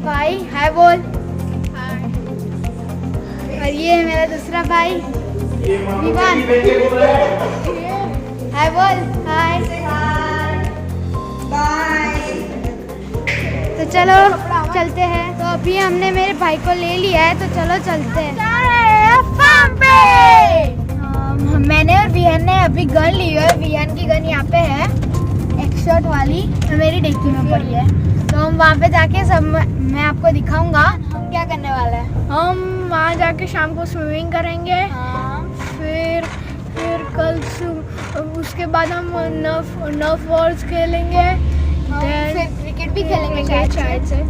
भाई हाय बोल। और ये है मेरा दूसरा भाई विवान। हाय बोल। Hi bye. तो चलो चलते हैं। तो अभी हमने मेरे भाई को ले लिया है, तो चलो चलते हैं फार्म पे। मैंने और विहान ने अभी गन ली है। विहान की गन यहाँ पे है, एक शॉट वाली, तो मेरी डिक्की में पड़ी है। तो हम वहाँ पे जाके सब मैं आपको दिखाऊंगा हम क्या करने वाले हैं। हम वहाँ जाके शाम को स्विमिंग करेंगे। फिर कल उसके बाद हम नर्फ वॉर्स खेलेंगे। फिर क्रिकेट भी खेलेंगे शायद से।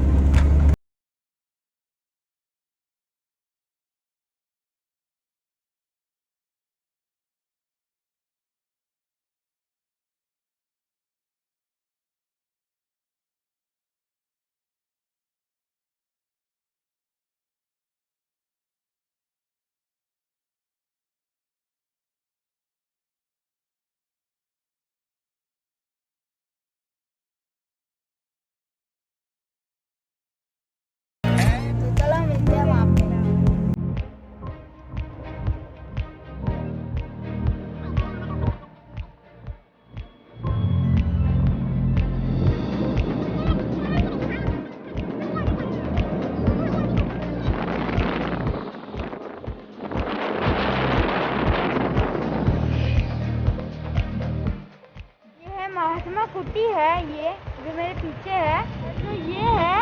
महात्मा कुटी है ये जो मेरे पीछे है। तो ये है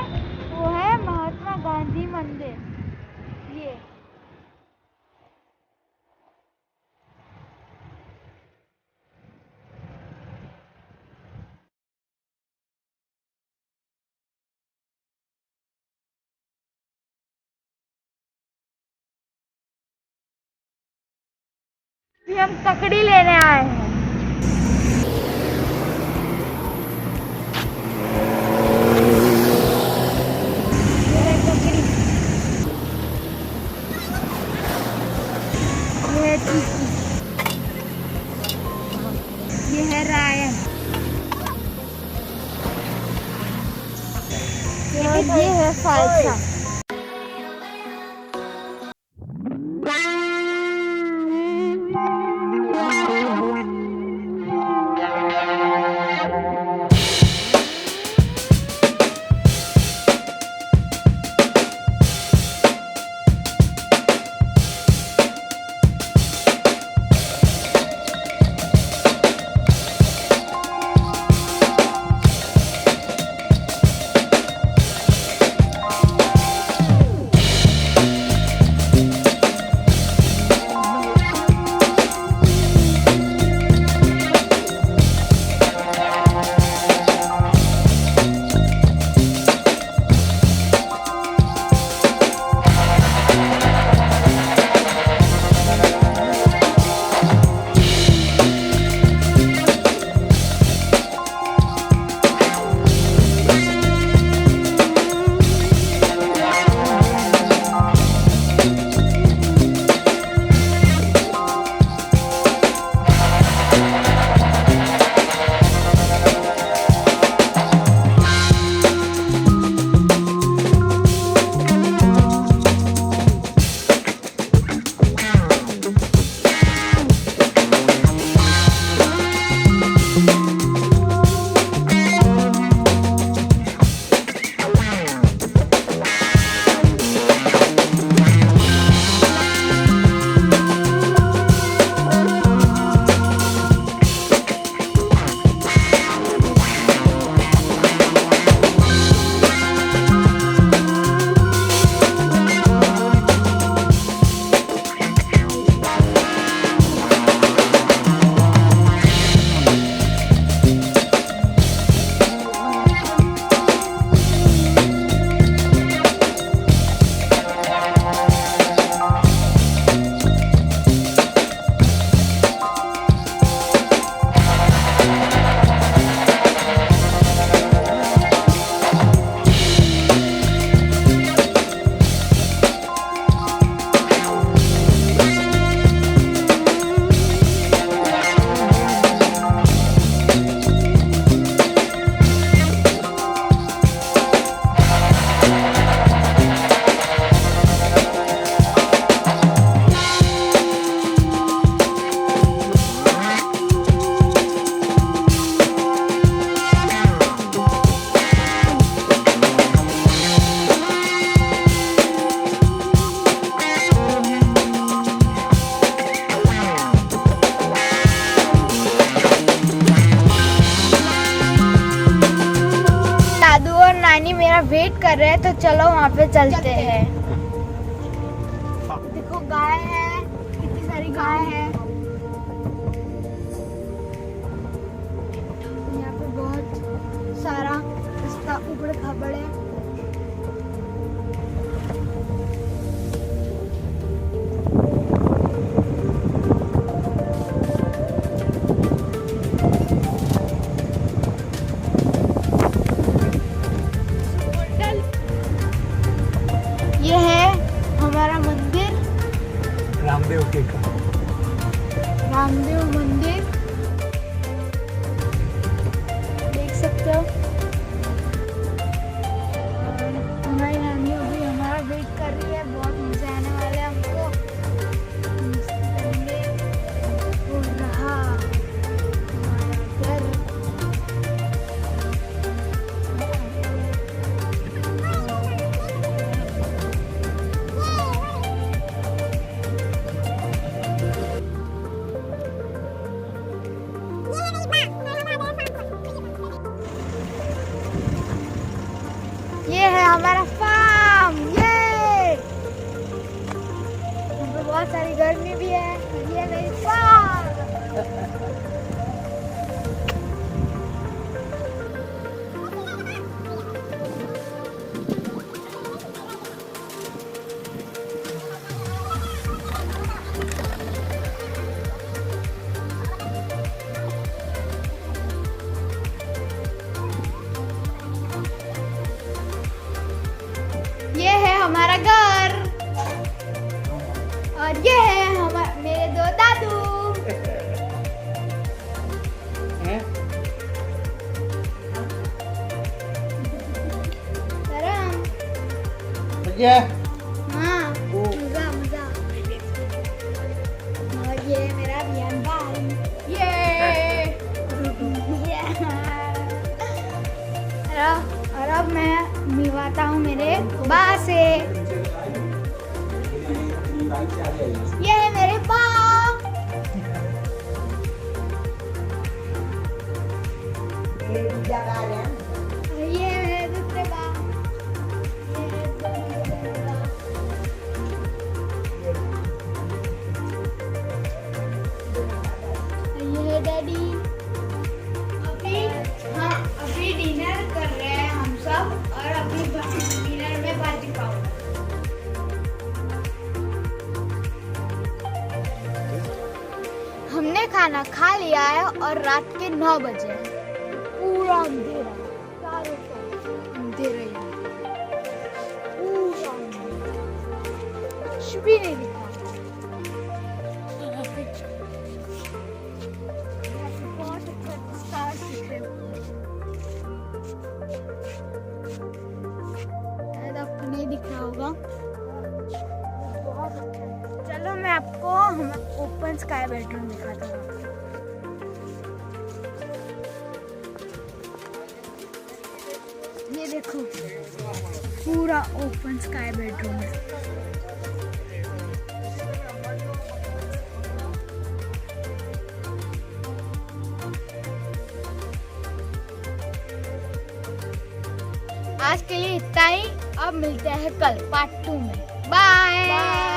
वो है महात्मा गांधी मंदिर। ये भी हम तकड़ी लेने आए हैं। ये है रायन। ये है फालसा। मेरा वेट कर रहे हैं, तो चलो वहाँ पे चलते हैं। देखो गाय है, कितनी सारी गाय है। यहाँ पे बहुत सारा रास्ता ऊबड़ खाबड़ है। ये है हमारा मंदिर, रामदेव के का। रामदेव मंदिर, देख सकते हो। हमारी नानी अभी हमारा वेट कर रही है, बहुत मजा आने वाला है हमको। हो रहा हमारा घर। ये है हमारा फार्म। ये यहाँ पे बहुत सारी गर्मी भी है। ये मेरी फार्म। ये है हमारा घर और ये है मेरे दो दादू। गरम। हाँ, मजा मजा। और ये मेरा बियान भाई। और अब मैं मिलवाता हूँ मेरे बा से। ये है मेरे बा। ये है दूसरे बा। ये है डैडी। अभी डिनर कर रहे हैं हम सब, और अभी डिनर में भाजी पाव। हमने खाना खा लिया है और रात के 9 बजे हैं। पूरा अंधेरा, चारों तरफ अंधेरा ही है। पूरा अंधेरा, कुछ भी नहीं दिखा। बहुत अच्छा स्टार्स दिख रहे हैं। शायद आपको नहीं दिख रहा होगा। बहुत अच्छा है। चलो मैं आपको हमारा ओपन स्काई बेडरूम दिखाता हूँ। ये देखो, पूरा ओपन स्काई बेडरूम है। आज के लिए इतना ही। अब मिलते हैं कल पार्ट 2 में। बाय।